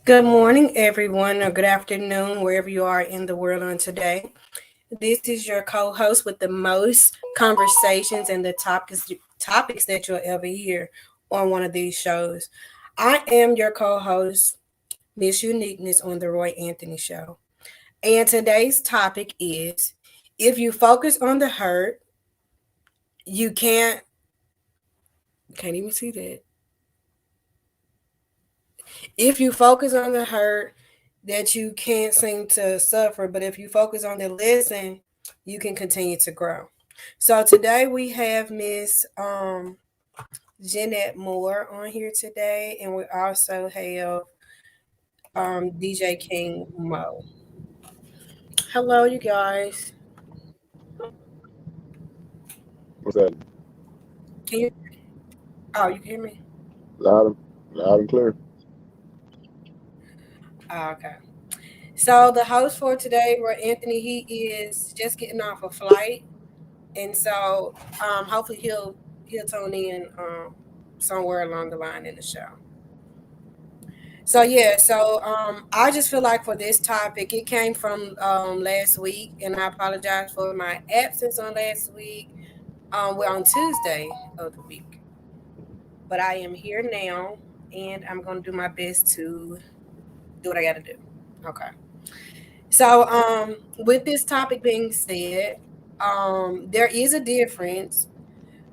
Good morning, everyone, or good afternoon, wherever you are in the world on today. This is your co-host with the most conversations and the topics that you'll ever hear on one of these shows. I am your co-host, Miss Uniqueness on the Roy Anthony Show, and today's topic is: if you focus on the hurt, you can't even see that. If you focus on the hurt, that you can't seem to suffer, but if you focus on the lesson, you can continue to grow. So today we have Miss Jeanette Moore on here today, and we also have DJ King Mo. Hello, you guys. What's that? Can you? Oh, you can hear me? Loud, loud and clear. Oh, okay. So the host for today, Roy Anthony, he is just getting off a flight, and so hopefully he'll tune in somewhere along the line in the show. So yeah, so I just feel like for this topic, it came from last week, and I apologize for my absence on last week. We're on Tuesday of the week, but I am here now, and I'm gonna do my best to do what I got to do. Okay. So with this topic being said, there is a difference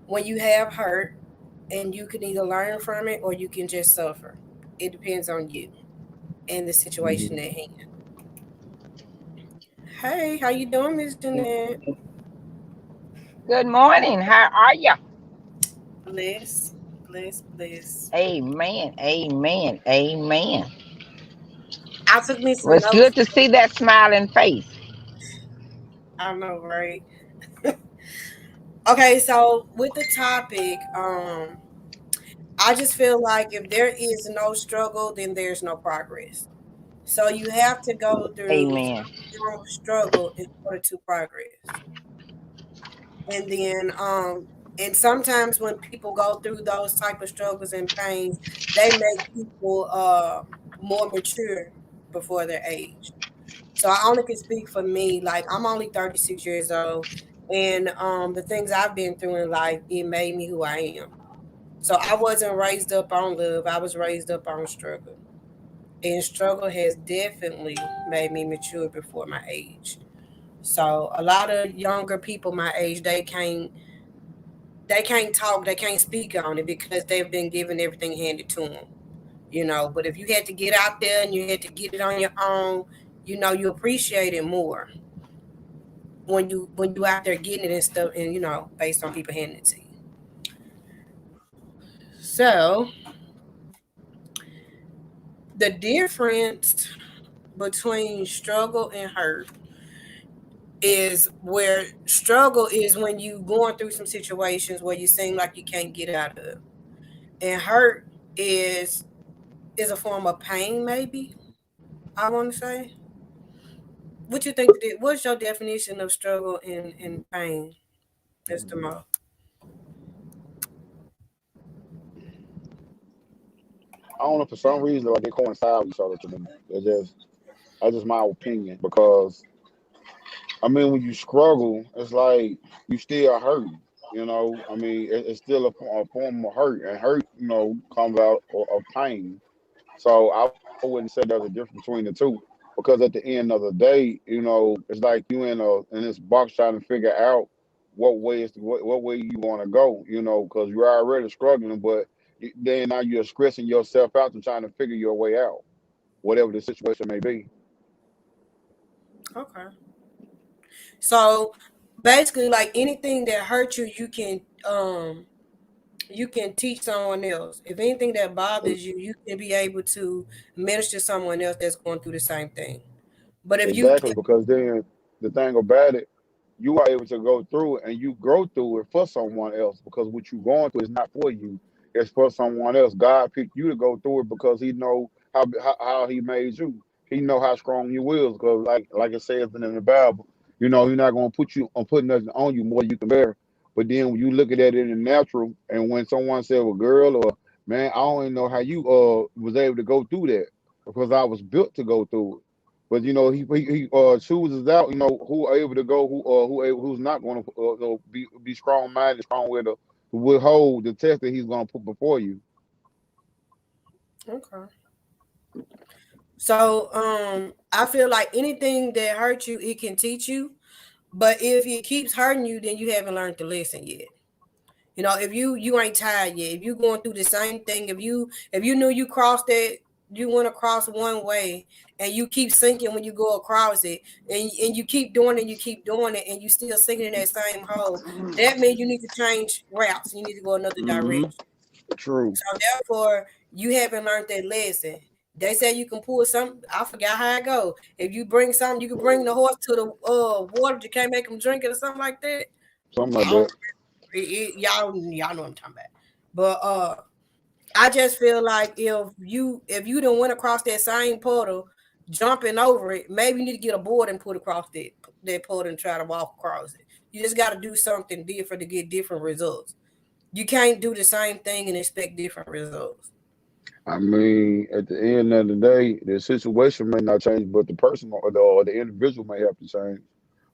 when you have hurt, and you can either learn from it or you can just suffer. It depends on you and the situation Mm-hmm. at hand. Hey, how you doing, Miss Jeanette? Good morning. How are you? Bliss, bliss, bliss. Amen. Amen. Amen. I took me Well, some it's good notes. to see that smiling face. I know, right? Okay, so with the topic, I just feel like if there is no struggle, then there's no progress. So you have to go through Amen. some form of struggle in order to progress. And sometimes when people go through those type of struggles and pains, they make people more mature before their age. So I only can speak for me. Like, I'm only 36 years old, and the things I've been through in life, it made me who I am. So I wasn't raised up on love, I was raised up on struggle, and struggle has definitely made me mature before my age. So a lot of younger people my age, they can't talk, they can't speak on it because they've been given everything handed to them. But if you had to get out there and you had to get it on your own, you appreciate it more when you out there getting it and stuff, and based on people handing it to you. So the difference between struggle and hurt is where struggle is when you going through some situations where you seem like you can't get out of, and hurt is is a form of pain, maybe. I want to say, what you think? What's your definition of struggle and pain, Mr. Mo? I don't know, for some reason like they coincide with each other to me. That's just my opinion because I mean when you struggle, it's like you still hurting. I mean it's still a form of hurt, and hurt comes out of pain. So I wouldn't say there's a difference between the two because at the end of the day, it's like you in this box trying to figure out what way you want to go, because you're already struggling, but then now you're stressing yourself out and trying to figure your way out, whatever the situation may be. Okay. So basically, like anything that hurts you, you can teach someone else. If anything that bothers you, you can be able to minister to someone else that's going through the same thing. But if you, Exactly, because then the thing about it, you are able to go through it and you grow through it for someone else because what you're going through is not for you, it's for someone else. God picked you to go through it because He know how He made you. He know how strong you is because like it says in the Bible, He's not gonna put nothing on you more than you can bear. But then when you look at it in the natural, and when someone said, "Well, girl," or "Man, I don't even know how you was able to go through that." because I was built to go through it. But he chooses out who are able to go, who's not going to be strong minded, strong with to withhold the test that he's going to put before you. Okay. So I feel like anything that hurts you, it can teach you. But if it keeps hurting you, then you haven't learned the lesson yet. You know, if you ain't tired yet, if you going through the same thing, if you knew you crossed that, you went across one way, and you keep sinking when you go across it, and you keep doing it, and you still sinking in that same hole, that means you need to change routes. You need to go another Hmm. direction. True. So therefore, you haven't learned that lesson. They say you can pull something. I forgot how it go. If you bring something, you can bring the horse to the water, but you can't make them drink it or something like that. Something I like don't. that. Y'all know what I'm talking about. But I just feel like if you don't went across that same portal, jumping over it, maybe you need to get a board and put across that portal and try to walk across it. You just got to do something different to get different results. You can't do the same thing and expect different results. I mean, at the end of the day, the situation may not change, but the person or the individual may have to change.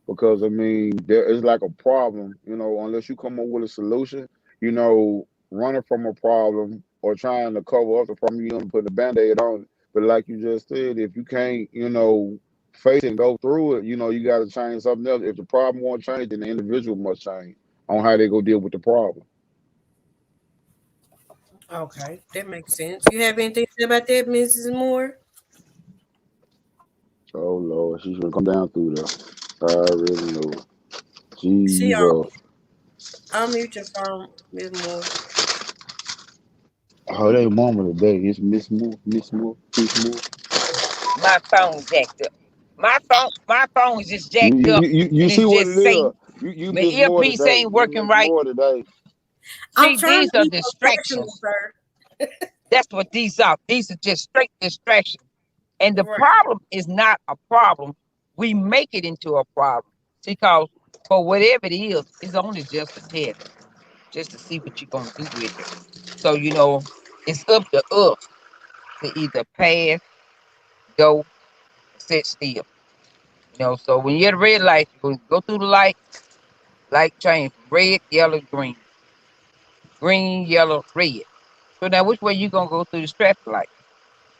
Because I mean, there is like a problem, unless you come up with a solution, running from a problem or trying to cover up the problem, put a band-aid on it. But like you just said, if you can't, face it and go through it, you got to change something else. If the problem won't change, then the individual must change on how they go deal with the problem. Okay, that makes sense. You have anything to say about that, Mrs. Moore? Oh Lord, she's gonna come down through there. I already know. See, Jesus. I'll mute your phone, Miss Moore. Oh, they mama today. It's Miss Moore, Miss Moore, Miss Moore. My phone jacked up. My phone is just You, jacked you, up you, you and you see it's what it just is. saying You my miss more earpiece today. ain't You working miss right. more today. I'm See, trying to these are be professional, distractions. sir. That's what these are. These are just straight distractions. And the Right. problem is not a problem. We make it into a problem. Because for whatever it is, it's only just a test, just to see what you're gonna do with it. So it's up to us to either pass, go, sit still. So when you're at a red light, you're gonna go through the light change from red, yellow, green, yellow, red. So now which way you gonna go through the traffic light?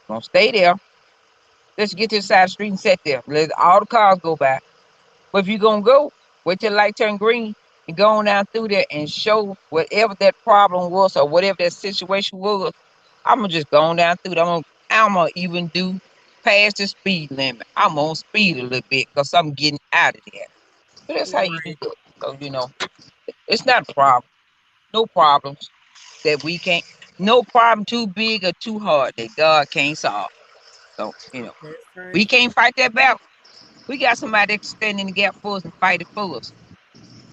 Gonna stay there. Let's get to the side of the street and sit there. Let all the cars go by. But if you're gonna go, wait till the light turn green and go on down through there and show whatever that problem was or whatever that situation was. I'm gonna just go on down through there. I'm gonna even do past the speed limit. I'm gonna speed a little bit because I'm getting out of there. So that's how you do Right. that. So it's not a problem. No problems that we can't. No problem too big or too hard that God can't solve. So That's we right. can't fight that battle. We got somebody that can stand in the gap for us and fight it for us,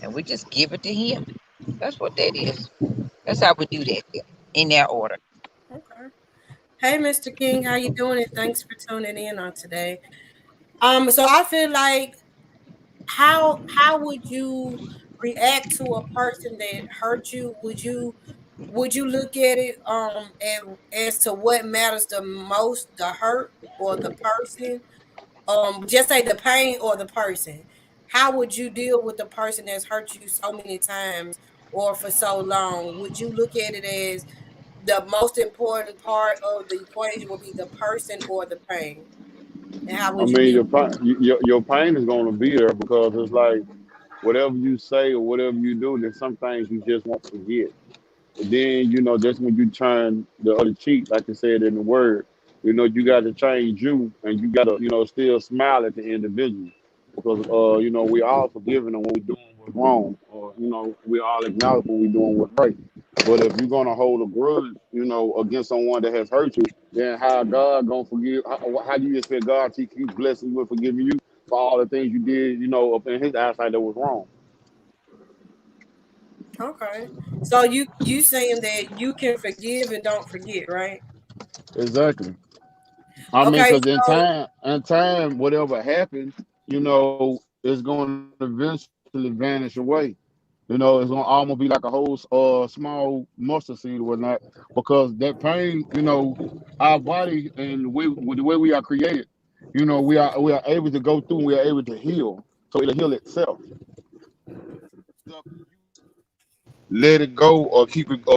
and we just give it to Him. That's what that is. That's how we do that there, in that order. Okay. Hey, Mr. King, how you doing? And thanks for tuning in on today. So I feel like how would you react to a person that hurt you? Would you look at it as to what matters the most, the hurt or the person? Just say the pain or the person. How would you deal with the person that's hurt you so many times or for so long? Would you look at it as the most important part of the equation will be the person or the pain? And how I would you mean, deal your pain is gonna be there because it's like whatever you say or whatever you do, there's some things you just won't forget. Then that's when you turn the other cheek, like I said in the word. You got to change you, and you got to still smile at the individual because we all forgiven and when we doing what's wrong, or we all acknowledge when we doing what's right. But if you're gonna hold a grudge, against someone that has hurt you, then how God gonna forgive? How do you expect God to keep blessing you and forgiving you for all the things you did, up in His eyesight that was wrong? Okay. So you saying that you can forgive and don't forget, right? Exactly. I mean, Okay, because in time, whatever happens, it's going to eventually vanish away. You know, it's gonna almost be like a whole small mustard seed or whatnot, because that pain, you know, our body and with the way we are created, you know, we are able to go through and we are able to heal. So it'll heal itself. Stuff you let it go or keep it go.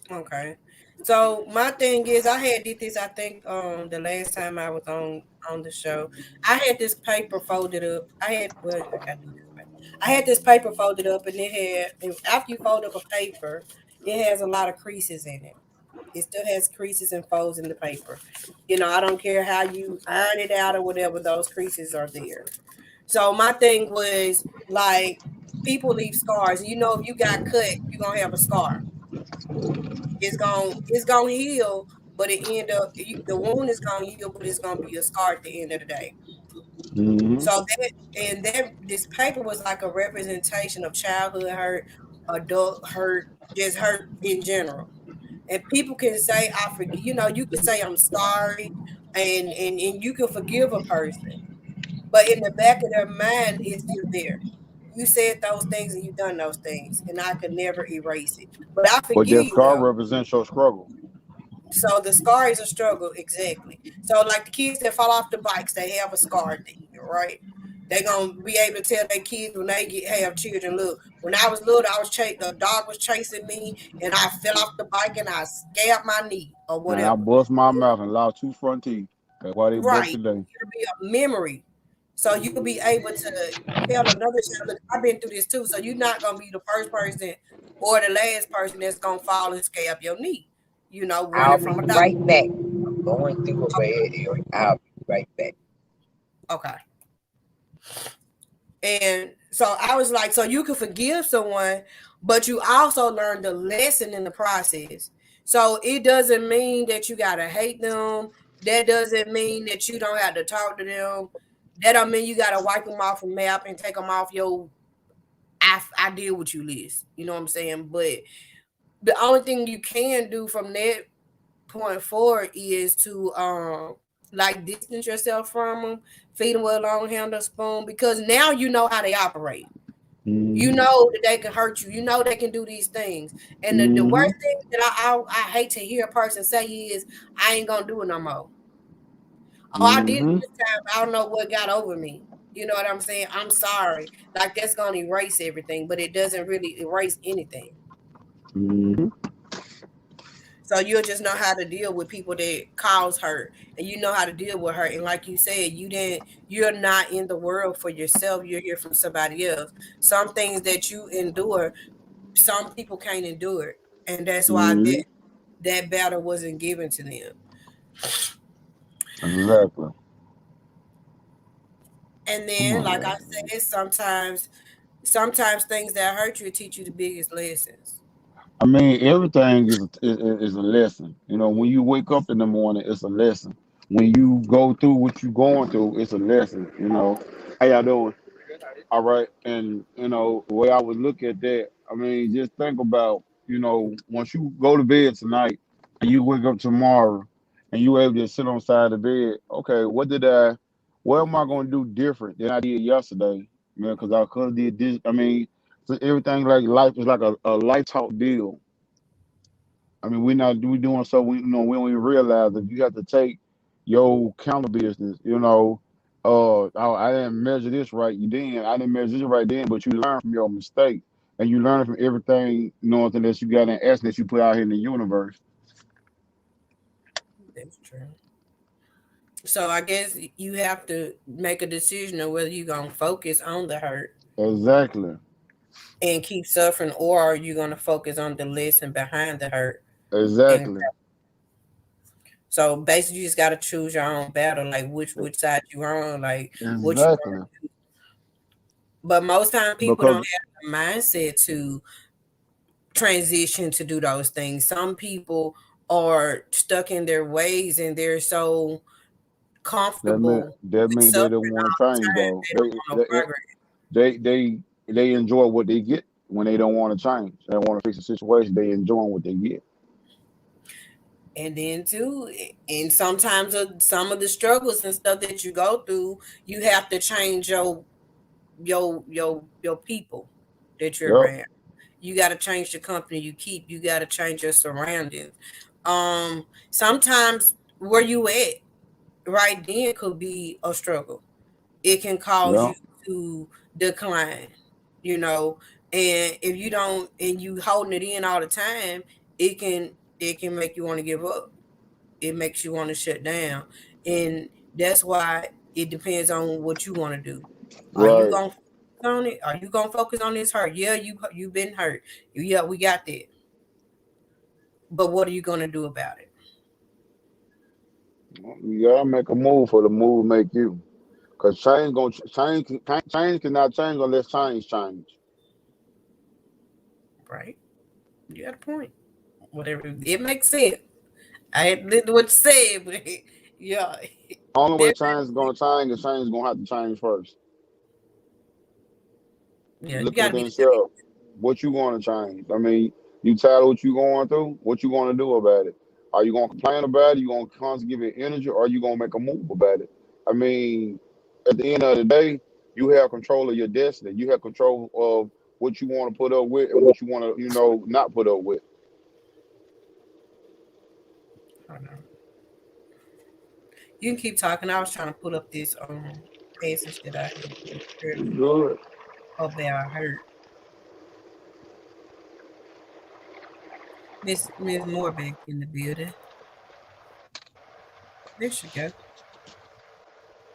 Okay. So my thing is, I had did this. I think the last time I was on the show, I had this paper folded up. I had well, I got this paper. I had this paper folded up, and it had and after you fold up a paper, it has a lot of creases in it. It still has creases and folds in the paper. You know, I don't care how you iron it out or whatever; those creases are there. So my thing was like, people leave scars. You know, if you got cut, you're gonna have a scar. It's gonna heal, but the wound is gonna heal, but it's gonna be a scar at the end of the day. Hmm. So that this paper was like a representation of childhood hurt, adult hurt, just hurt in general. And people can say I forgive. You know, you can say I'm sorry, and you can forgive a person, but in the back of their mind, it's still there. You said those things and you done those things, and I could never erase it. But I But forgive that you scar though. represents your struggle. So the scar is a struggle, exactly. So like the kids that fall off the bikes, they have a scar at the end, right? They gonna be able to tell their kids when they get have children. Look, when I was little, the dog was chasing me, and I fell off the bike and I scabbed my knee or And I whatever. bust my mouth and lost two front teeth. That's why they broke Right? today. It'll be a memory, so you'll be able to tell another child, "Look, I've been through this too." So you're not gonna be the first person or the last person that's gonna fall and scab your knee. You know, running I'll be from a dog. right back. I'm going through a bad area. I'll be right back. Okay. And so I was like, so you can forgive someone, but you also learn the lesson in the process. So it doesn't mean that you gotta hate them. That doesn't mean that you don't have to talk to them. That don't mean you gotta wipe them off a map and take them off your I deal with you list. You know what I'm saying? But the only thing you can do from that point forward is to like distance yourself from them, feed them with a long handle spoon, because now you know how they operate. You Hmm. know that they can hurt you. You know they can do these things. And the Hmm. worst thing that I hate to hear a person say is, I ain't gonna do it no more. Oh, I did it Hmm. this time. I don't know what got over me. You know what I'm saying? I'm sorry. Like that's gonna erase everything, but it doesn't really erase anything. Hmm. So you'll just know how to deal with people that cause hurt, and you know how to deal with hurt. And like you said, you're not in the world for yourself. You're here from somebody else. Some things that you endure, some people can't endure it, and that's why Hmm. that battle wasn't given to them. Exactly. And Come then, like I on, said, sometimes things that hurt you teach you the biggest lessons. I mean, everything is a lesson. You know, when you wake up in the morning, it's a lesson. When you go through what you're going through, it's a lesson. You know, how y'all doing? All right, and you know, the way I would look at that, I mean, just think about, you know, once you go to bed tonight and you wake up tomorrow and you able to sit on the side of the bed. Okay, what am I going to do different than I did yesterday? Man, because I could have did this. I mean, so everything like life is like a life talk deal. I mean, we doing so we, you know, we don't even realize that you have to take your counter business. You know, oh, I didn't measure this right. I didn't measure this right then, but you learn from your mistake and you learn from everything, you know, that you got an essence that you put out here in the universe. That's true. So I guess you have to make a decision of whether you're gonna focus on the hurt Exactly, and keep suffering, or are you gonna focus on the lesson behind the hurt. And exactly, so basically, you just gotta choose your own battle, like which side you on, like what you exactly. gonna do. But most time, people don't Because have the mindset to transition to do those things. Some people are stuck in their ways and they're so comfortable that with mean they don't suffering want all to the change time. though. They don't want no progress. They they they enjoy what they get when they don't want to change. They don't want to fix the situation. They enjoying what they get. And then too, and sometimes some of the struggles and stuff that you go through, you have to change your your people that you're Yep. around. You got to change the company you keep. You got to change your surroundings. Sometimes where you at right then could be a struggle. It can cause Yep. you to decline, you know. And if you don't, and you holding it in all the time, it can it can make you want to give up. It makes you want to shut down, and that's why it depends on what you want to do. Are you Right. gonna focus on it? Are you gonna focus on this hurt? Yeah, you've been hurt. Yeah, we got that. But what are you gonna do about it? You gotta make a move for the move make you. Cause change cannot change unless change. Right? You got a point. Whatever it makes sense. I had listened to what you said, but yeah, Only way that change is gonna change is change is gonna have to change first. yeah, you Look got to be within the self. What you want to change? I mean, you tired of what you going through? What you going to do about it? Are you gonna complain about it? You gonna constantly give it energy, or are you gonna make a move about it? I mean, at the end of the day, you have control of your destiny. You have control of what you want to put up with and what you want to, not put up with. hold on. You can keep talking. I was trying to pull up this passage that I had read You earlier good? about hurt. Miss Moore back in the building. There she go.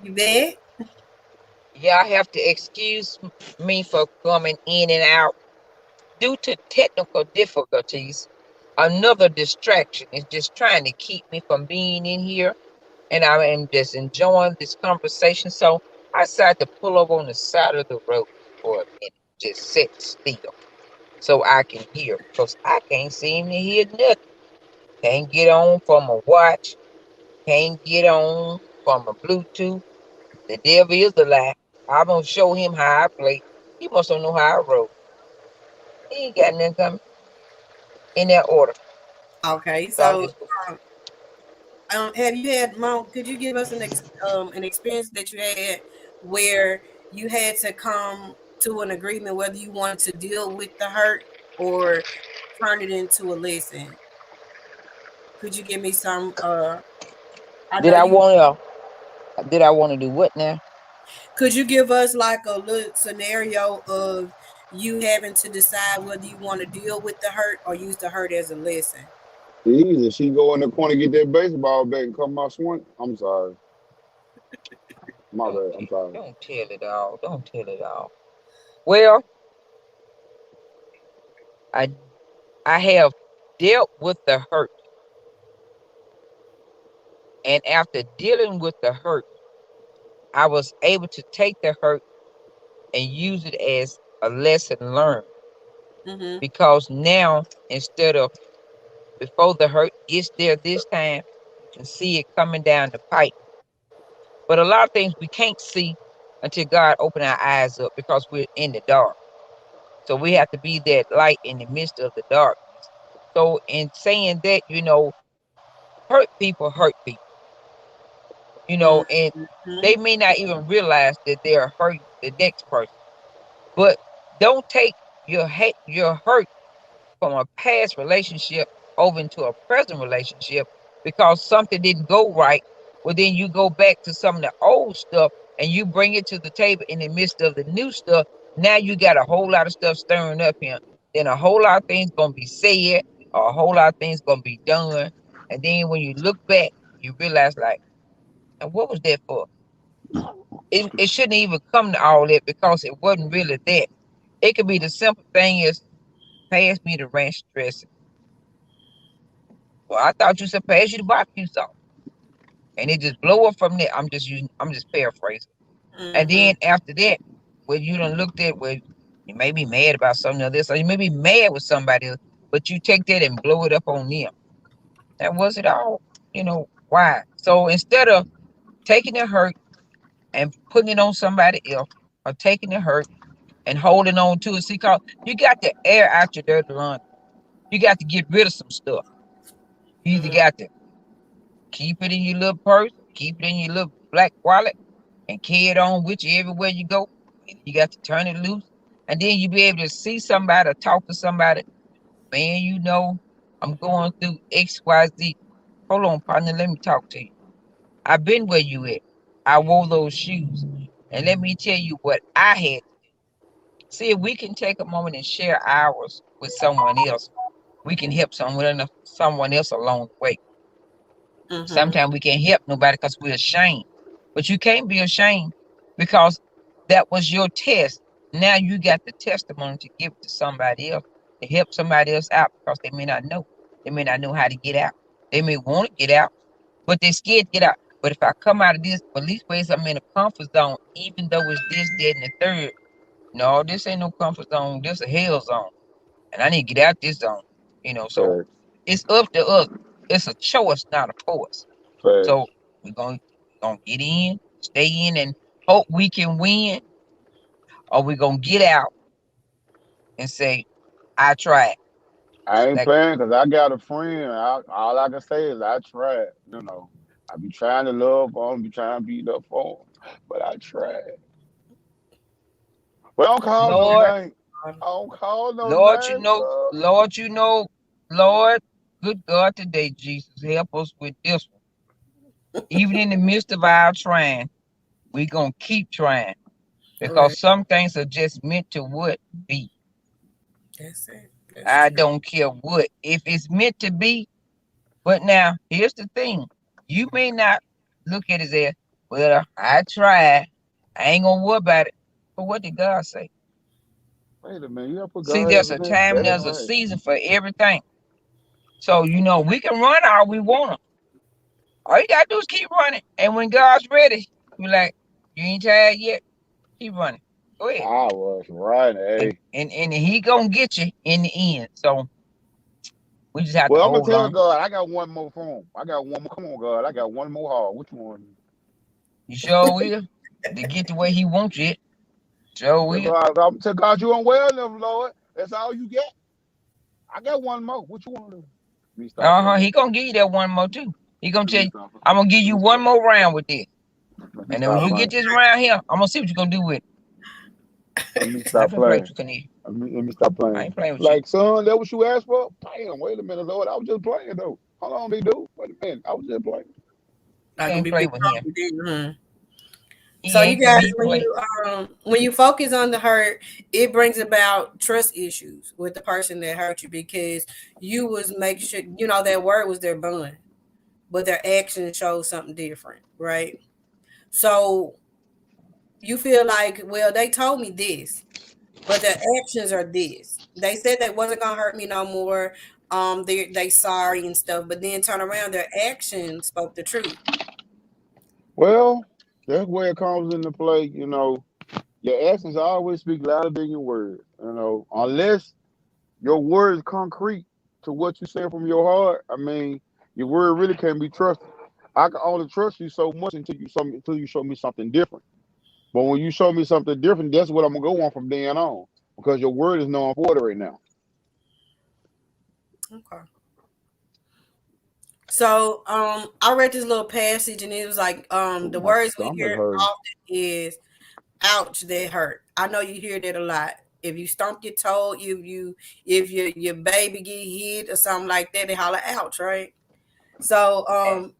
You back? Yeah, I have to excuse me for coming in and out due to technical difficulties. Another distraction is just trying to keep me from being in here, and I am just enjoying this conversation. So I decided to pull over on the side of the road for a minute, just sit still so I can hear because I can't seem to hear nothing. Can't get on from a watch, can't get on from a Bluetooth. The devil is a lie. I'm gonna show him how I play. He must don't know how I roll. He ain't got nothing coming in that order. Okay. So I'm So, just um, have you had Mom? Could you give us an experience that you had where you had to come to an agreement whether you wanted to deal with the hurt or turn it into a lesson? Could you give me some? I did know I you. want did I want to do what now? Could you give us like a little scenario of you having to decide whether you want to deal with the hurt or use the hurt as a lesson? Easy. She go in the corner get that baseball bat and come out swing. I'm sorry. My bad. I'm sorry. Don't tell it all. Don't tell it all. Well, I I have dealt with the hurt, and after dealing with the hurt, I was able to take the hurt and use it as a lesson learned. Mm-hmm. Because now, instead of before the hurt gets there this time, you can see it coming down the pipe. But a lot of things we can't see until God open our eyes up because we're in the dark. So we have to be that light in the midst of the darkness. So in saying that, hurt people, and Mm-hmm. they may not even realize that they're hurting the next person. But don't take your hurt from a past relationship over into a present relationship because something didn't go right. Well, then you go back to some of the old stuff and you bring it to the table in the midst of the new stuff. Now you got a whole lot of stuff stirring up here. Then a whole lot of things gonna be said, or a whole lot of things gonna be done. And then when you look back, you realize like, and what was that for? It shouldn't even come to all that because it wasn't really that. It could be the simple thing is pass me the ranch dressing. Well, I thought you said pass you the barbecue sauce. And it just blow up from there. I'm just paraphrasing. And Mm-hmm. then after that, when you done looked at where you may be mad about something else, or you may be mad with somebody else, but you take that and blow it up on them. That was it all, why? So instead of taking the hurt and putting it on somebody else, or taking the hurt and holding on to it, see, cause you got to air out your dirty laundry. You got to get rid of some stuff. You either got to keep it in your little purse, keep it in your little black wallet, and carry it on with you everywhere you go. You got to turn it loose. And then you be able to see somebody or talk to somebody. Man, I'm going through XYZ. Hold on, partner. Let me talk to you. I've been where you at. I wore those shoes. And let me tell you what I had. See, if we can take a moment and share ours with someone else, we can help someone else along the way. Mm-hmm. Sometimes we can't help nobody because we're ashamed. But you can't be ashamed because that was your test. Now you got the testimony to give to somebody else, to help somebody else out because they may not know. They may not know how to get out. They may want to get out, but they're scared to get out. But if I come out of this, at least ways I'm in a comfort zone, even though it's this, that, and the third. No, this ain't no comfort zone. This a hell zone. And I need to get out this zone. So Facts. it's up to us. It's a choice, not a force. So Facts. we're gonna get in, stay in, and hope we can win, or we're gonna get out and say, I tried. I ain't Like, playing because I got a friend. All I can say is I tried. I be trying to love on him, be trying to beat up for him, but I tried. But don't call no Lord, name. I don't call no Lord, names, bro. Lord, good God today, Jesus, help us with this one. Even in the midst of our trying, we're gonna keep trying because Right. some things are just meant to what be. That's it. That's I true. don't care what. If it's meant to be, but now here's the thing. You may not look at it as, well, I tried. I ain't gonna worry about it. But what did God say? Wait a minute, you gotta put See, God there's in a this. time, That ain't there's a right. season for everything. So, we can run all we want to. All you gotta do is keep running. And when God's ready, you like, you ain't tired yet? Keep running. Go ahead. I was right, And hey. and, and he gonna get you in the end. So we just have to Well, I'm gonna hold tell on. God I got one more for him. I got one more. Come on, God, I got one more hard. Which one? You sure will. To get to where he wants you. Sure Tell will. God, I'm tell God you on well enough, Lord. That's all you get. I got one more. What you want to do? Let me stop Uh-huh. playing. He gonna give you that one more too. He gonna Let tell me you, stop. I'm gonna give Let you me one stop. more round with this. Let me And then when stop you playing. get this round here, I'm gonna see what you're gonna do with it. Let me I stop ain't finna play with playing. you, Kania. Let me stop I playing. ain't playing with you. Like, son, that what you asked for? Damn, wait a minute, Lord. I was just playing though. Hold on, big dude. Wait a minute. I was just playing. You Like a can't big play big with him. problem, didn't you? He So you ain't to guys, be when played. you focus on the hurt, it brings about trust issues with the person that hurt you because you was making sure that word was their bond, but their actions showed something different, right? So you feel like, well, they told me this, but their actions are this. They said they wasn't gonna hurt me no more. They sorry and stuff, but then turn around, their actions spoke the truth. Well, that's where it comes into play. Your actions always speak louder than your words. Unless your word is concrete to what you say from your heart. I mean, your word really can't be trusted. I can only trust you so much until you show me something different. But when you show me something different, that's what I'm gonna go on from then on. Because your word is no important right now. Okay. So I read this little passage and it was like Ooh, the my words we stomach hear hurting. often is ouch, that hurt. I know you hear that a lot. If you stomp your toe, if your baby get hit or something like that, they holler ouch, right? So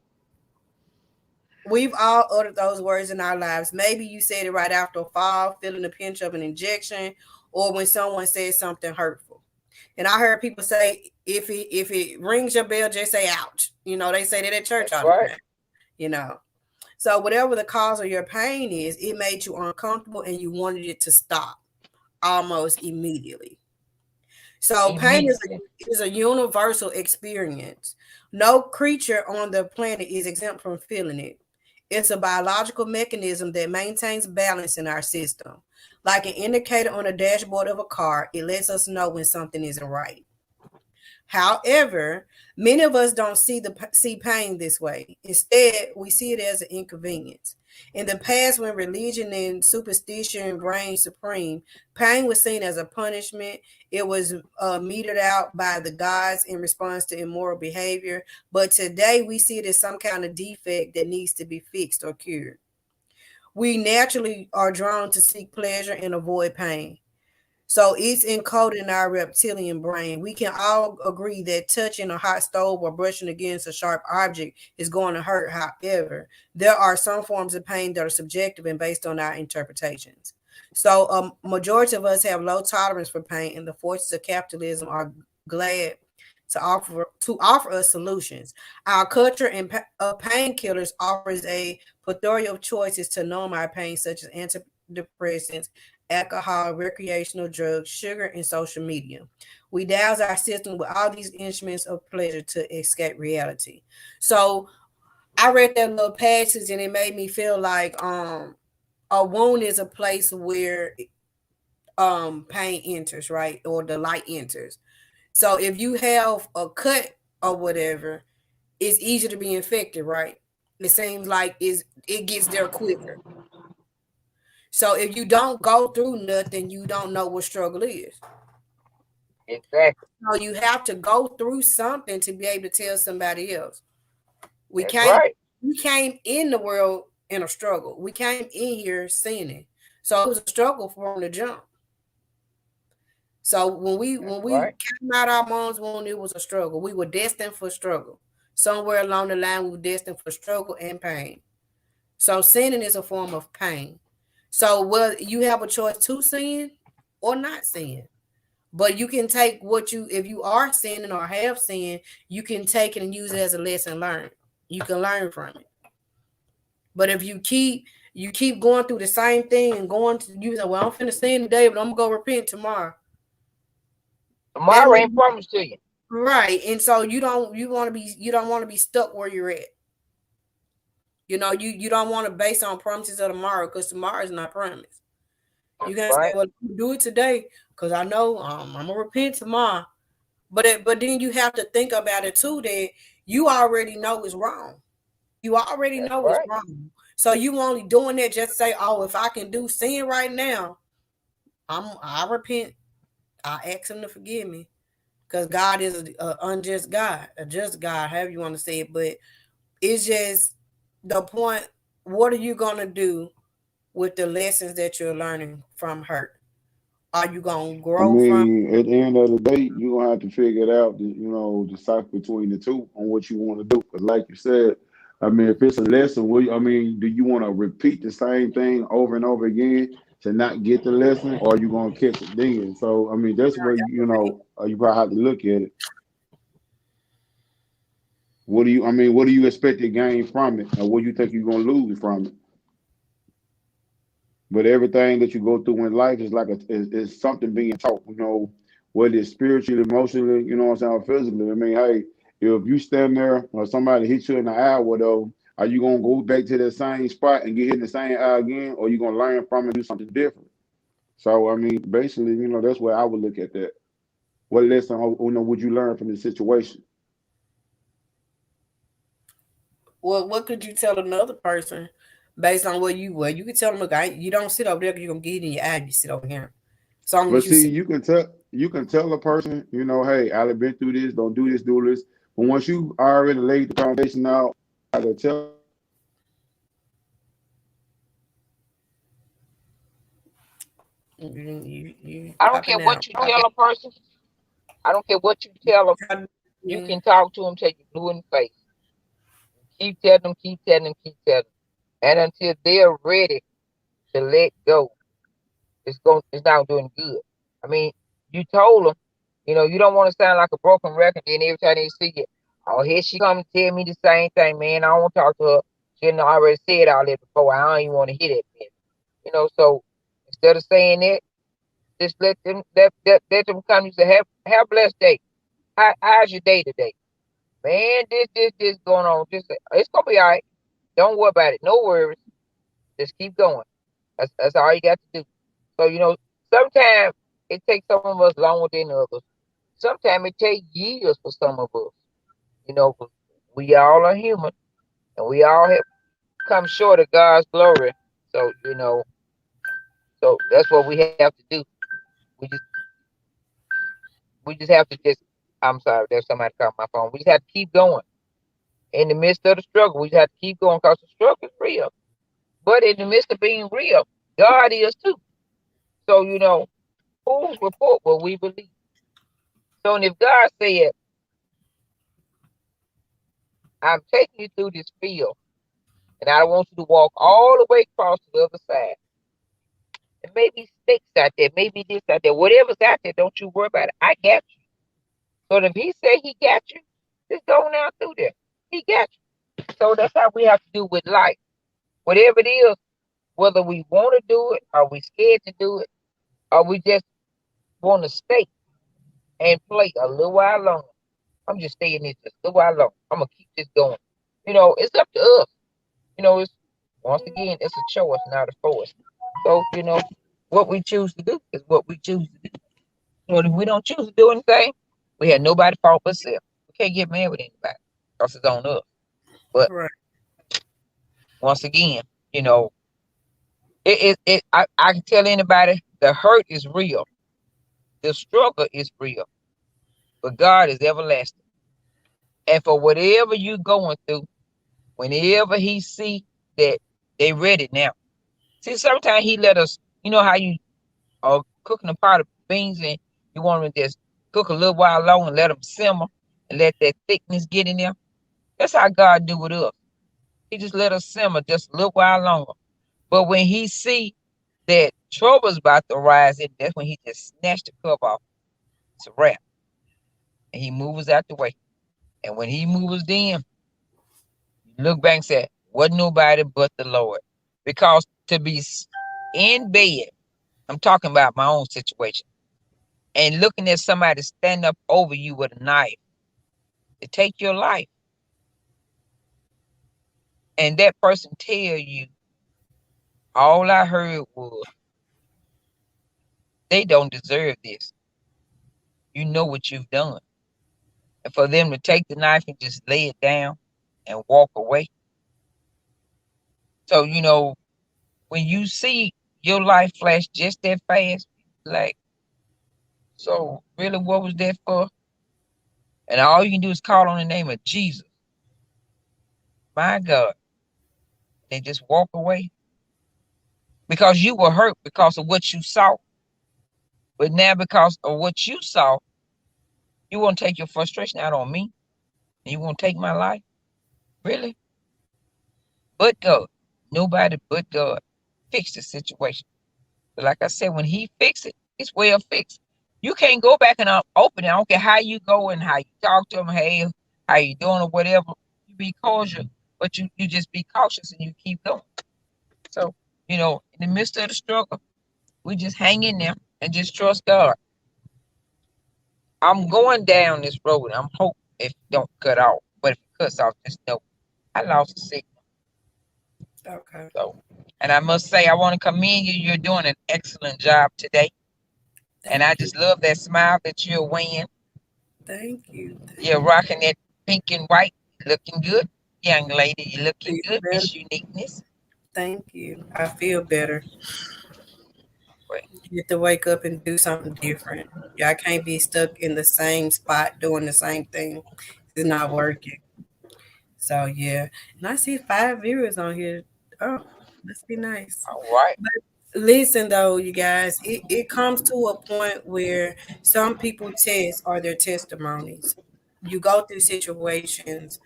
we've all uttered those words in our lives. Maybe you said it right after a fall, feeling the pinch of an injection, or when someone says something hurtful. And I heard people say, if it rings your bell, just say ouch. They say that at church That's all the right. time. You know. So whatever the cause of your pain is, it made you uncomfortable and you wanted it to stop almost immediately. So pain is Immediately. a universal experience. No creature on the planet is exempt from feeling it. It's a biological mechanism that maintains balance in our system. Like an indicator on the dashboard of a car, it lets us know when something isn't right. However, many of us don't see pain this way. Instead, we see it as an inconvenience. In the past, when religion and superstition reigned supreme, pain was seen as a punishment. It was meted out by the gods in response to immoral behavior. But today, we see it as some kind of defect that needs to be fixed or cured. We naturally are drawn to seek pleasure and avoid pain. So it's encoded in our reptilian brain. We can all agree that touching a hot stove or brushing against a sharp object is going to hurt. However, there are some forms of pain that are subjective and based on our interpretations. So, a majority of us have low tolerance for pain, and the forces of capitalism are glad to offer us solutions. Our culture of painkillers offers a plethora of choices to numb our pain, such as antidepressants, alcohol, recreational drugs, sugar, and social media. We douse our system with all these instruments of pleasure to escape reality. So I read that little passage and it made me feel like a wound is a place where pain enters, right? Or the light enters. So if you have a cut or whatever, it's easier to be infected, right? It seems like it gets there quicker. So if you don't go through nothing, you don't know what struggle is. Exactly. So you have to go through something to be able to tell somebody else. We That's came right. we came in the world in a struggle. We came in here sinning. So it was a struggle from the jump. So when we That's when we right. came out our mom's womb, it was a struggle. We were destined for struggle. Somewhere along the line, we were destined for struggle and pain. So sinning is a form of pain. So well, you have a choice to sin or not sin. But you can take if you are sinning or have sinned, you can take it and use it as a lesson learned. You can learn from it. But if you keep going through the same thing and going to you say, well, I'm finna sin today, but I'm gonna go repent tomorrow. That Tomorrow may ain't promised to you. right. And so you don't want to be stuck where you're at. You don't want to base on promises of tomorrow because tomorrow is not promised. You That's can't say, right. well, do it today because I know I'm gonna repent tomorrow. But then you have to think about it too that you already know it's wrong. You already That's know it's right. wrong. So you only doing that just to say, oh, if I can do sin right now, I repent. I ask him to forgive me. Because God is a unjust God, a just God, however you want to say it. But it's just the point, what are you gonna do with the lessons that you're learning from hurt? Are you gonna I grow from mean, at the end of the day, you're gonna have to figure it out. Decipher between the two on what you want to do. Because, like you said, I mean, if it's a lesson, I mean, do you want to repeat the same thing over and over again to not get the lesson, or are you gonna catch it then? So, I mean, that's where you probably have to look at it. What do you expect to gain from it, and what do you think you're gonna lose from it? But everything that you go through in life is is something being taught, whether it's spiritually, emotionally, you know what I'm saying, or physically. I mean, hey, if you stand there or somebody hits you in the eye, though, are you gonna go back to that same spot and get hit in the same eye again, or you gonna learn from it and do something different? So I mean, basically, that's where I would look at that. What lesson, would you learn from the situation? what could you tell another person based on you could tell them, look, you don't sit over there 'cause you're gonna get it in your eye, you sit over here. So long But as you see, sit. you can tell a person, hey, I've been through this, don't do this, do this. But once you already laid the foundation out, how to tell them that you don't want them to do it, You I don't care popping out. what you tell a person. I don't care what you tell them. You Yeah. can talk to them till you blue in the face. Keep telling them, keep telling them, keep telling them. And until they're ready to let go, it's not doing good. I mean, you told them, you don't want to sound like a broken record. Then every time they see you, oh, here she come to tell me the same thing, man. I don't want to talk to her. She done already said all that before. I don't even want to hear that, man. So instead of saying that, just let them come. You say, have a blessed day. How's your day today? Man, this going on. Just it's gonna be all right. Don't worry about it. No worries. Just keep going. That's all you got to do. So sometimes it takes some of us longer than others. Sometimes it takes years for some of us. But we all are human, and we all have come short of God's glory. So so that's what we have to do. We just we just have to just. I'm sorry, there's somebody calling my phone. We just have to keep going in the midst of the struggle. We just have to keep going because the struggle is real. But in the midst of being real, God is too. So, whose report will we believe? So, and if God said, I'm taking you through this field, and I want you to walk all the way across to the other side, and maybe snakes out there, maybe this out there, whatever's out there, don't you worry about it. I got you. So if he said he got you, just go now through there. He got you. So that's how we have to do with life. Whatever it is, whether we want to do it, or we scared to do it, or we just want to stay and play a little while longer. I'm just staying this just a little while longer. I'm gonna keep this going. It's up to us. It's once again, it's a choice, not a force. So, what we choose to do is what we choose to do. But if we don't choose to do anything, we have nobody fault but ourselves. We can't get mad with anybody because it's on us. But Right. once again, you know, I can tell anybody the hurt is real, the struggle is real, but God is everlasting. And for whatever you going through, whenever He see that they ready now. See, sometimes He let us. You know how you are cooking a pot of beans and you want to just cook a little while longer and let them simmer and let that thickness get in there. That's how God do with us. He just let us simmer just a little while longer. But when He see that trouble's about to rise, that's when He just snatched the cover off. It's a wrap, and He moves out the way. And when He moves in, you look back and say, "Wasn't nobody but the Lord," because to be in bed, I'm talking about my own situation, and looking at somebody stand up over you with a knife to take your life, and that person tell you, all I heard was, they don't deserve this. You know what you've done. And for them to take the knife and just lay it down and walk away. So, when you see your life flash just that fast, like, so really what was that for? And all you can do is call on the name of Jesus. My God. They just walk away. Because you were hurt because of what you saw. But now because of what you saw, you want to take your frustration out on me. And you want to take my life? Really? But God. Nobody but God fix the situation. But like I said, when He fix it, it's well fixed. You can't go back and open it. I don't care how you go and how you talk to them. Hey, how you doing or whatever. You be cautious, but you just be cautious and you keep going. So, in the midst of the struggle, we just hang in there and just trust God. I'm going down this road. I'm hoping if it don't cut off. But if it cuts off, just know I lost a signal. Okay. So, and I must say, I want to commend you. You're doing an excellent job today. And I Thank you. just love that smile that you're wearing. Thank you. You're Thank rocking that pink and white. Looking good. Young lady, you're looking you. good. Better. Miss Uniqueness. Thank you. I feel better. Well, You get to wake up and do something different. Y'all can't be stuck in the same spot doing the same thing. It's not working. So yeah. And I see 5 viewers on here. Oh, must be nice. all right. Listen though, you guys, it comes to a point where some people test are their testimonies. You go through situations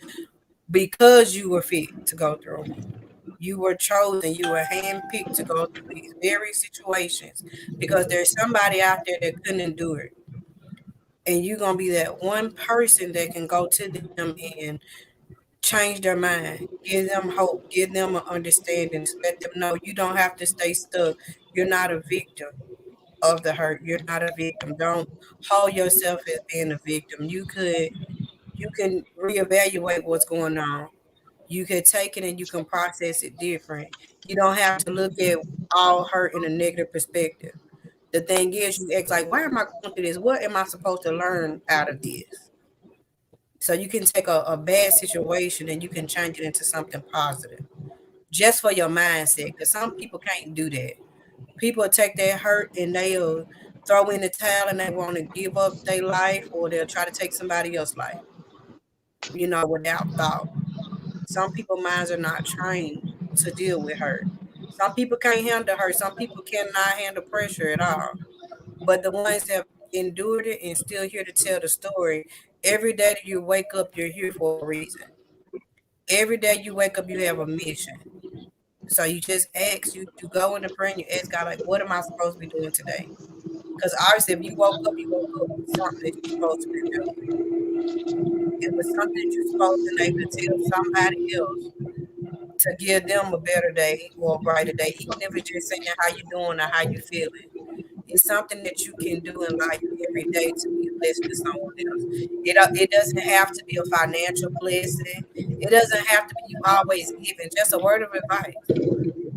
because you were fit to go through them. You were chosen, you were handpicked to go through these very situations because there's somebody out there that couldn't endure it. And you're gonna be that one person that can go to them and change their mind, give them hope, give them an understanding, to let them know you don't have to stay stuck. You're not a victim of the hurt. You're not a victim. Don't hold yourself as being a victim. You can reevaluate what's going on. You can take it and you can process it different. You don't have to look at all hurt in a negative perspective. The thing is, you act like, why am I going through this? What am I supposed to learn out of this? So you can take a bad situation and you can change it into something positive just for your mindset. Because some people can't do that. People take their hurt and they'll throw in the towel and they want to give up their life or they'll try to take somebody else's life, without thought. Some people minds are not trained to deal with hurt. Some people can't handle hurt. Some people cannot handle pressure at all. But the ones that endured it and still here to tell the story, every day that you wake up, you're here for a reason. Every day you wake up, you have a mission. So you just ask, you go in the prayer and you ask God, like, what am I supposed to be doing today? Because obviously, if you woke up with something that you're supposed to be doing. It was something that you're supposed to be able to tell somebody else to give them a better day or a brighter day, even if it's just saying how you doing or how you feeling. It's something that you can do in life every day to be a blessing to someone else. It doesn't have to be a financial blessing. It doesn't have to be you always giving. Just a word of advice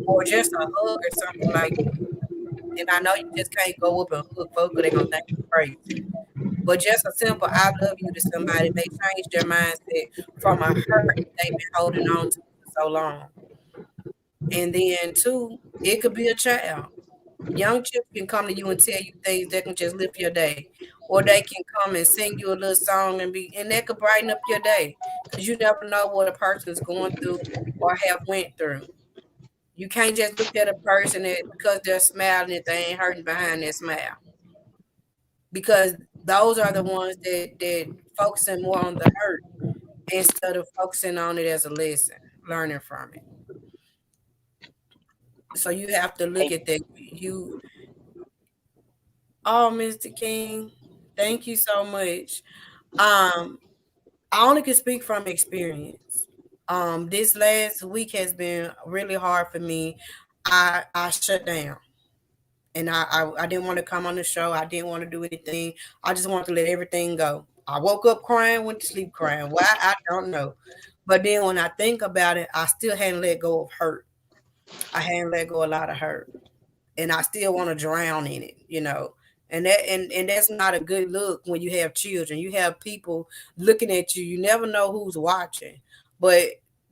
or just a hug or something like that. And I know you just can't go up and hug folks because they're gonna think you're crazy. But just a simple "I love you" to somebody may change their mindset from a hurt that they've been holding on to for so long. And then two, it could be a child. Young children can come to you and tell you things that can just lift your day. Or they can come and sing you a little song and that could brighten up your day. Because you never know what a person is going through or have went through. You can't just look at a person that because they're smiling that they ain't hurting behind their smile. Because those are the ones that focusing more on the hurt instead of focusing on it as a lesson, learning from it. So you have to look at that. Oh, Mr. King, thank you so much. Um, I only can speak from experience. This last week has been really hard for me. I shut down. And I didn't want to come on the show. I didn't want to do anything. I just wanted to let everything go. I woke up crying, went to sleep crying. Why? I don't know. But then when I think about it, I still hadn't let go of hurt. I hadn't let go a lot of hurt. And I still want to drown in it. And that's not a good look when you have children. You have people looking at you. You never know who's watching. But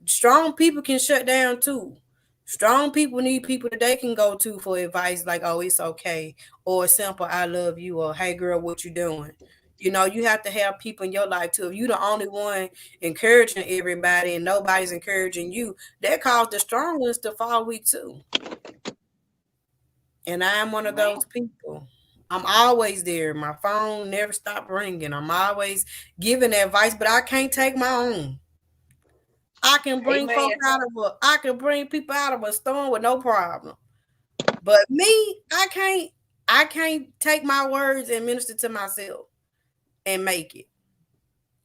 strong people can shut down too. Strong people need people that they can go to for advice like, oh, it's okay, or simple, I love you, or hey girl, what you doing? You have to have people in your life too. If you're the only one encouraging everybody and nobody's encouraging you, that caused the strong ones to fall weak too. And I am one of Amen. those people. I'm always there. My phone never stopped ringing. I'm always giving advice, but I can't take my own. Amen. I can bring people out of a storm with no problem. But me, I can't take my words and minister to myself and make it.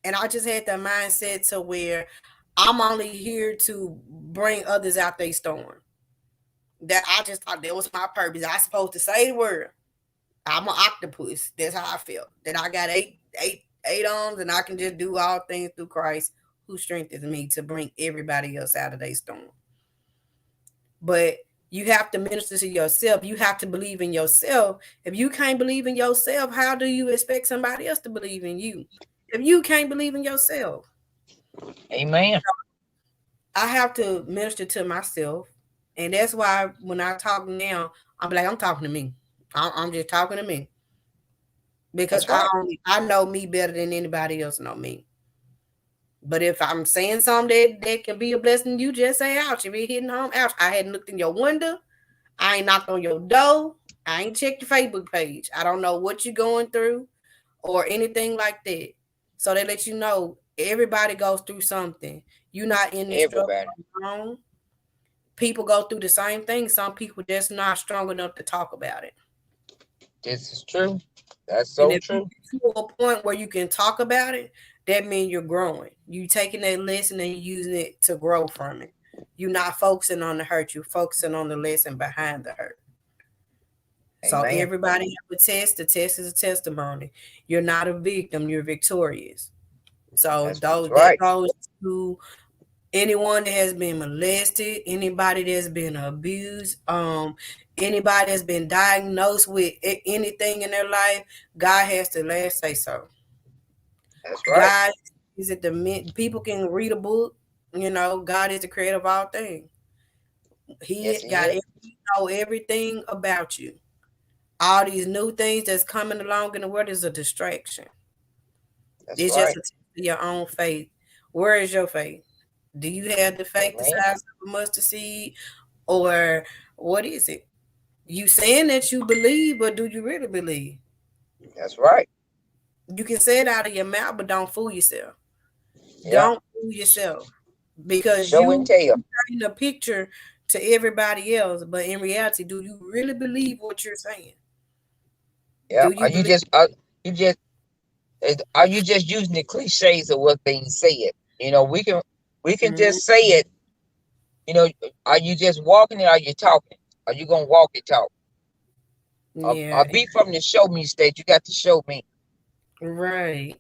And I just had the mindset to where I'm only here to bring others out their storm. That I just thought that was my purpose. I supposed to say the word. I'm an octopus. That's how I felt. That I got eight arms and I can just do all things through Christ who strengthens me to bring everybody else out of their storm. But you have to minister to yourself. You have to believe in yourself. If you can't believe in yourself, how do you expect somebody else to believe in you? If you can't believe in yourself, Amen. I have to minister to myself. And that's why when I talk now, I'm talking to me. I'm just talking to me. Because That's right. I know me better than anybody else know me. But if I'm saying something that can be a blessing, you just say ouch. If it hitting home, ouch. I hadn't looked in your window. I ain't knocked on your door. I ain't checked your Facebook page. I don't know what you're going through or anything like that. So they let you know everybody goes through something. You're not in this struggle Everybody. alone. People go through the same thing. Some people just not strong enough to talk about it. This is true. That's And so if you true. get to a point where you can talk about it, that means you're growing. You taking that lesson and you using it to grow from it. You're not focusing on the hurt. You're focusing on the lesson behind the hurt. So Amen. everybody have a test. The test is a testimony. You're not a victim. You're victorious. So That's those that right. goes to anyone that has been molested, anybody that's been abused, anybody that's been diagnosed with anything in their life, God has the last say so. That's right. God is at the people can read a book. God is the creator of all things. Yes, He he got is. he know everything about you. All these new things that's coming along in the world is a distraction. That's It's just right. a test of your own faith. Where is your faith? Do you have the faith the Amen. size of a mustard seed? Or what is it? You saying that you believe, but do you really believe? That's right. You can say it out of your mouth, but don't fool yourself. Yeah. Don't fool yourself because Show and you tell. paint a picture to everybody else, but in reality, do you really believe what you're saying? Yeah. Do you believe? You just are you just using the cliches of what's being said? You know, we can Mhm. just say it. You know, are you just walking it? Or are you talking? Are you gonna walk and talk? Yeah, Or be from the show me state. You got to show me. right.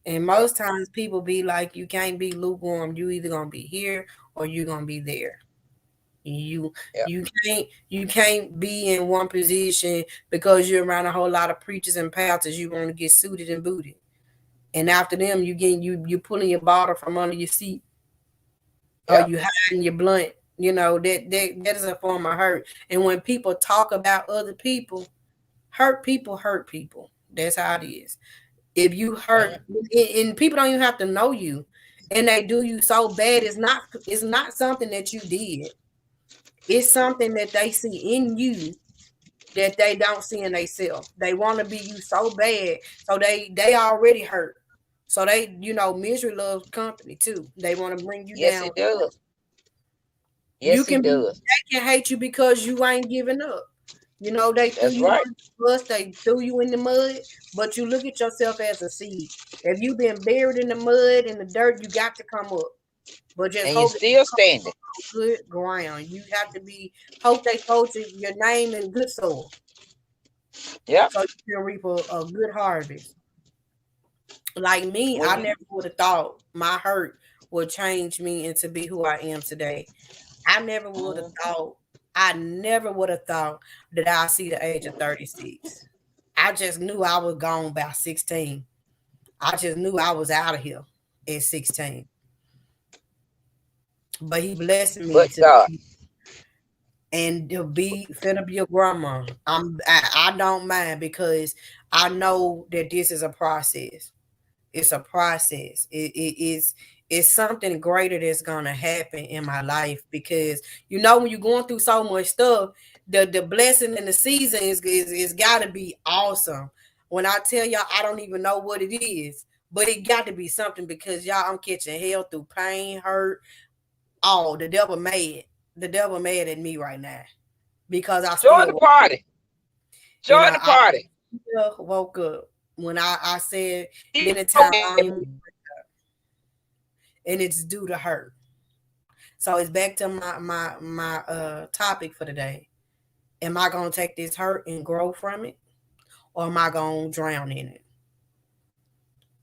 And Yeah. most times people be like, you can't be lukewarm. You either gonna be here or you gonna be there. You Yeah. you can't be in one position because you're around a whole lot of preachers and pastors. You want to get suited and booted, and after them, you pulling your bottle from under your seat, or Yeah. you hiding your blunt. You know that is a form of hurt. And when people talk about other people, hurt people. That's how it is. If you hurt, Mhm. and people don't even have to know you, and they do you so bad, it's not something that you did. It's something that they see in you that they don't see in themselves. They want to be you so bad, so they already hurt. So misery loves company too. They want to bring you Yes, down. it does. You Yes, can it be does. they can hate you because you ain't giving up. They threw That's you right. on the bus, they threw you in the mud, but you look at yourself as a seed. If you've been buried in the mud and the dirt, you got to come up. But just And you're hope that still standing. good ground. You have to be hope they told you your name in good soil Yeah. so you can reap a good harvest. Like me, When I you never would have thought my hurt would change me into be who I am today. I never would have Mhm. thought I never would have thought that I'd see the age of 36. I just knew I was gone by 16. I just knew I was out of here at 16. But he blessed me But to God. and to be finna be a grandma. I don't mind because I know that this is a process. It's a process. It's something greater that's gonna happen in my life because when you're going through so much stuff, the blessing in the season is gotta be awesome. When I tell y'all I don't even know what it is, but it got to be something because y'all I'm catching hell through pain, hurt, all the devil mad. The devil mad at me right now because I Join still the woke up. party. And Join the party. still woke up. When I said He many broke times I that don't even, mood. and it's due to hurt. So it's back to my topic for today. Am I gonna take this hurt and grow from it, or am I gonna drown in it?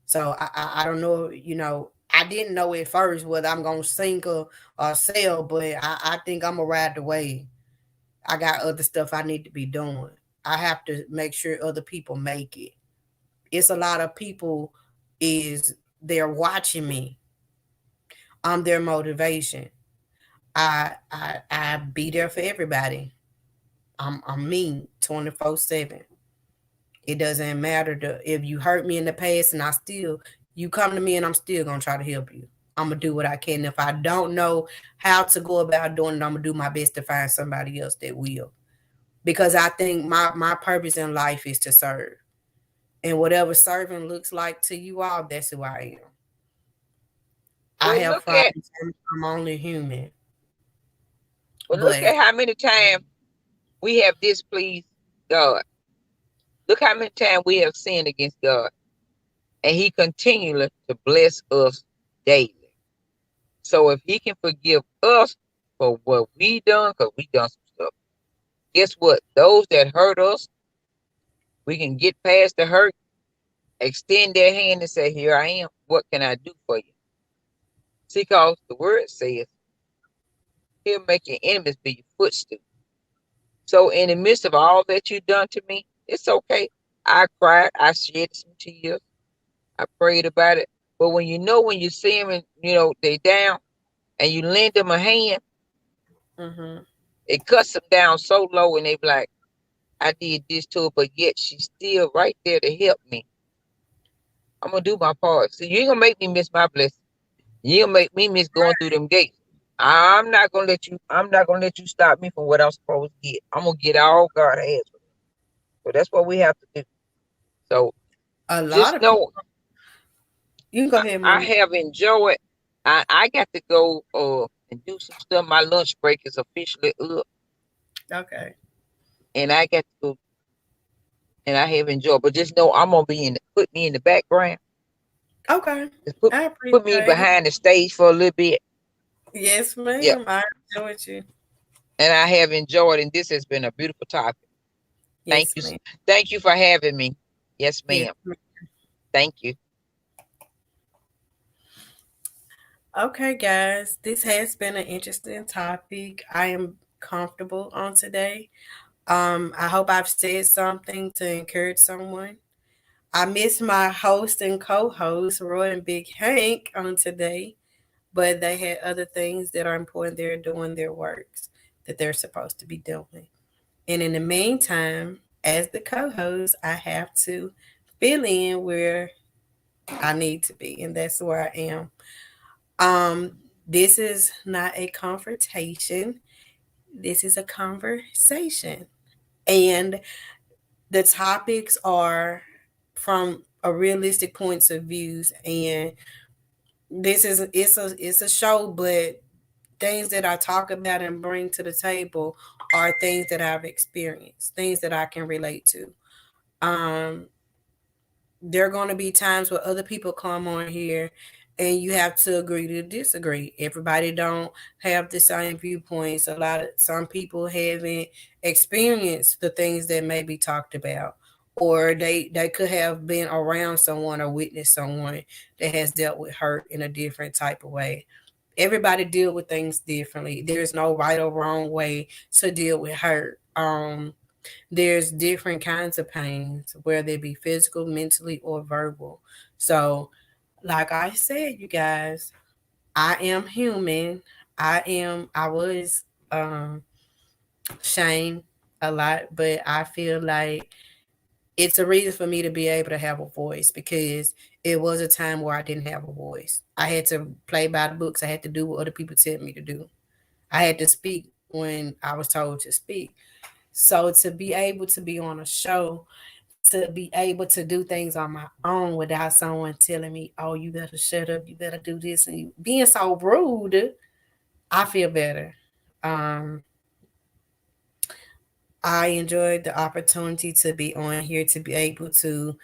So I don't know. I didn't know at first whether I'm gonna sink or sail, but I think I'm gonna ride the wave. I got other stuff I need to be doing. I have to make sure other people make it. It's a lot of people is they're watching me. I'm their motivation. I be there for everybody. I'm me 24/7. It doesn't matter if you hurt me in the past and you come to me and I'm still gonna try to help you. I'm gonna do what I can. If I don't know how to go about doing it, I'm gonna do my best to find somebody else that will. Because I think my purpose in life is to serve. And whatever serving looks like to you all, that's who I am. I Well, have look at problems. I'm only human. well, look But at how many times we have displeased God. Look how many times we have sinned against God, and He continually to bless us daily. So if He can forgive us for what we done, because we done some stuff, guess what? Those that hurt us, we can get past the hurt, extend their hand and say, "Here I am. What can I do for you?" See, because the Word says, "He'll make your enemies be your footstool." So in the midst of all that you've done to me, it's okay. I cried, I shed some tears, I prayed about it. But when you see them and they down and you lend them a hand, hmm it cuts them down so low and they be like, I did this to her, but yet she's still right there to help me. I'm gonna do my part. So you ain't gonna make me miss my blessing. You ain't gonna make me miss going through them gates. I'm not gonna let you stop me from what I'm supposed to get. I'm gonna get all God has for me. So that's what we have to do. So A lot just of people. know You can go ahead, I Monique. have enjoyed. I got to go and do some stuff. My lunch break is officially up, Okay. and I got to go and I have enjoyed. But just know I'm gonna be in put me in the background. Okay. Just I put me appreciate it. behind the stage for a little bit. Yes, Yep. ma'am. I enjoyed you. And I have enjoyed, and this has been a beautiful topic. Thank Yes, you. ma'am. Thank you for having me. Yes, Yes. ma'am. Thank you. Okay, guys. This has been an interesting topic. I am comfortable on today. I hope I've said something to encourage someone. I miss my host and co-host, Roy and Big Hank, on today, but they had other things that are important. They're doing their works that they're supposed to be doing. And in the meantime, as the co-host, I have to fill in where I need to be, and that's where I am. Um, this is not a confrontation. This is a conversation. And the topics are from a realistic points of views, and this is it's a show, but things that I talk about and bring to the table are things that I've experienced, things that I can relate to. Um, there are going to be times where other people come on here and you have to agree to disagree. Everybody don't have the same viewpoints. Some people haven't experienced the things that may be talked about, or they could have been around someone or witnessed someone that has dealt with hurt in a different type of way. Everybody deal with things differently. There's no right or wrong way to deal with hurt. There's different kinds of pains, whether it be physical, mentally, or verbal. So, like I said, you guys, I am human. I was um, shamed a lot, but I feel like it's a reason for me to be able to have a voice, because it was a time where I didn't have a voice. I had to play by the books. I had to do what other people tell me to do. I had to speak when I was told to speak. So to be able to be on a show, to be able to do things on my own without someone telling me, "Oh, you better shut up, you better do this," and being so rude, I feel better. Um, I enjoyed the opportunity to be on here, to be able to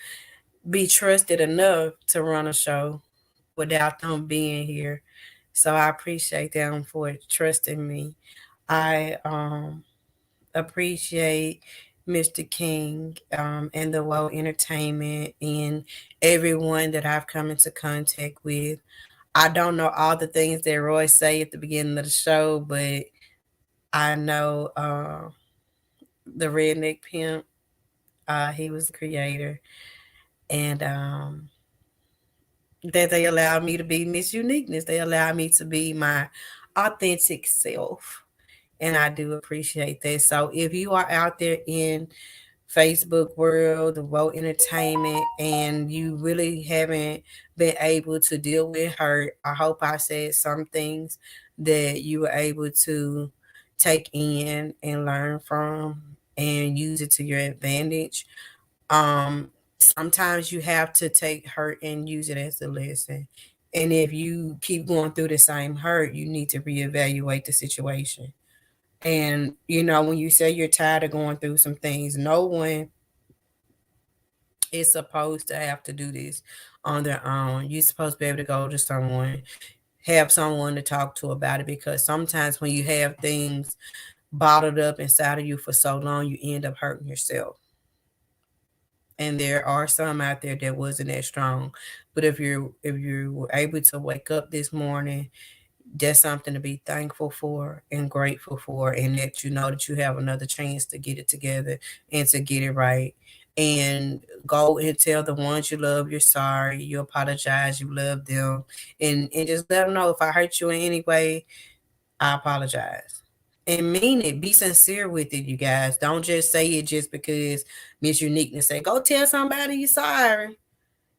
be trusted enough to run a show without them being here. So I appreciate them for trusting me. I appreciate Mr. King, and the Woe Entertainment, and everyone that I've come into contact with. I don't know all the things that Roy say at the beginning of the show, but I know the Redneck Pimp. He was the creator, and that they allowed me to be Miss Uniqueness. They allowed me to be my authentic self, and I do appreciate that. So if you are out there in Facebook world, the Woke Entertainment, and you really haven't been able to deal with hurt, I hope I said some things that you were able to take in and learn from and use it to your advantage. Sometimes you have to take hurt and use it as a lesson. And if you keep going through the same hurt, you need to reevaluate the situation. And when you say you're tired of going through some things, no one is supposed to have to do this on their own. You're supposed to be able to go to someone, have someone to talk to about it, because sometimes when you have things bottled up inside of you for so long, you end up hurting yourself. And there are some out there that wasn't that strong. But if you were able to wake up this morning, that's something to be thankful for and grateful for, and that you know that you have another chance to get it together and to get it right. And go and tell the ones you love you're sorry, you apologize, you love them, and just let them know, if I hurt you in any way, I apologize. And mean it. Be sincere with it, you guys. Don't just say it just because Miss Uniqueness say, go tell somebody you're sorry.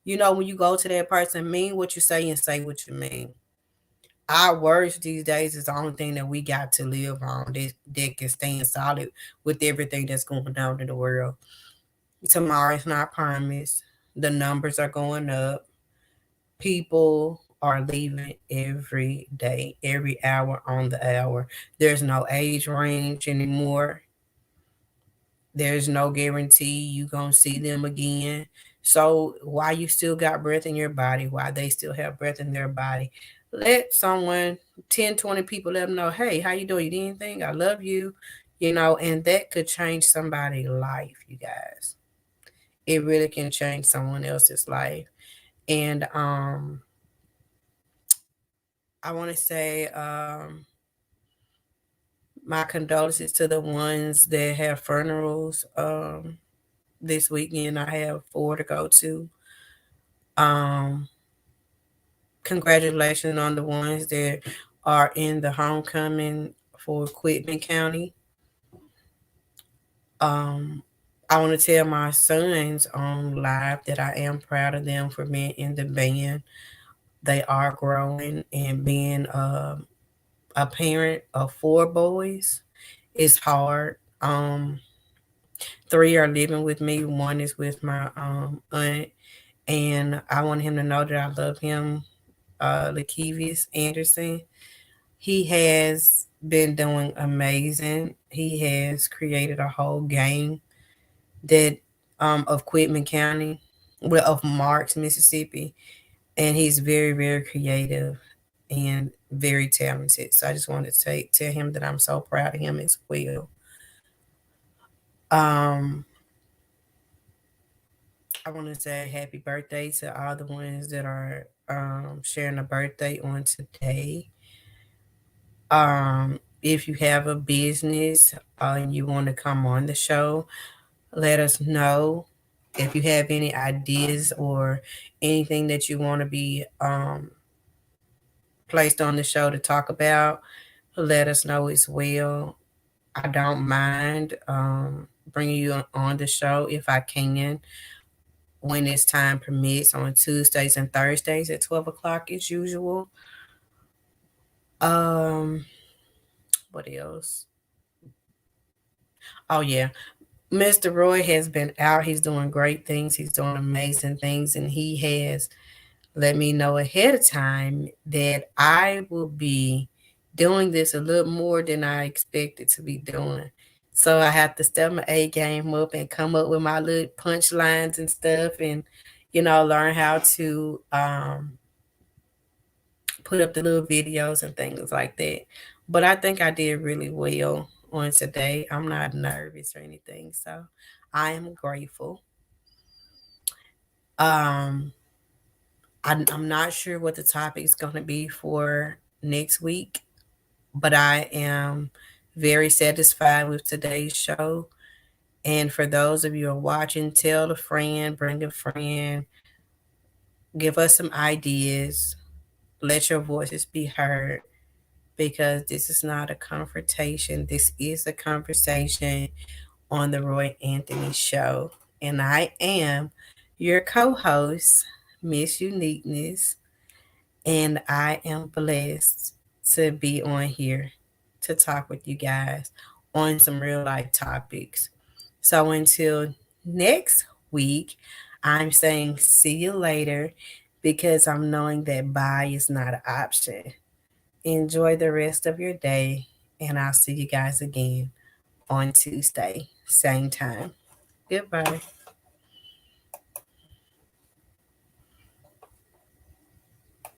When you go to that person, mean what you say and say what you mean. our words these days is the only thing that we got to live on that can stand solid with everything that's going on in the world. Tomorrow is not promised. The numbers are going up. People are leaving every day, every hour on the hour. There's no age range anymore. There's no guarantee you gonna see them again. So why you still got breath in your body, why they still have breath in their body, let someone 10, 20 people let them know, hey, how you doing? You need anything? I love you. And that could change somebody's life, you guys. It really can change someone else's life. And I want to say my condolences to the ones that have funerals this weekend. I have four to go to. Um, Congratulations on the ones that are in the homecoming for Quitman County. Um, I want to tell my sons on live that I am proud of them for being in the band. They are growing, and being a parent of four boys is hard. Three are living with me. One is with my aunt, and I want him to know that I love him. Lakevius Anderson. He has been doing amazing. He has created a whole game that of Quitman County, well, of Marks, Mississippi, and he's very, very creative and very talented. So I just wanted to tell him that I'm so proud of him as well. Um, I want to say happy birthday to all the ones that are sharing a birthday on today. If you have a business and you want to come on the show, let us know. If you have any ideas or anything that you want to be placed on the show to talk about, let us know as well. I don't mind bringing you on the show if I can, when this time permits, on Tuesdays and Thursdays at 12 o'clock as usual. Um, what else? Oh, yeah. Mr. Roy has been out. He's doing great things. He's doing amazing things. And he has let me know ahead of time that I will be doing this a little more than I expected to be doing. So I have to step my A game up and come up with my little punchlines and stuff, and learn how to put up the little videos and things like that. But I think I did really well on today. I'm not nervous or anything, so I am grateful. Um, I'm not sure what the topic is going to be for next week, but I am very satisfied with today's show. And for those of you who are watching, tell a friend, bring a friend, give us some ideas, let your voices be heard, because this is not a confrontation. This is a conversation on the Roy Anthony Show. And I am your co host, Miss Uniqueness. And I am blessed to be on here to talk with you guys on some real life topics. So until next week, I'm saying see you later, because I'm knowing that bye is not an option. Enjoy the rest of your day, and I'll see you guys again on Tuesday, same time. Goodbye.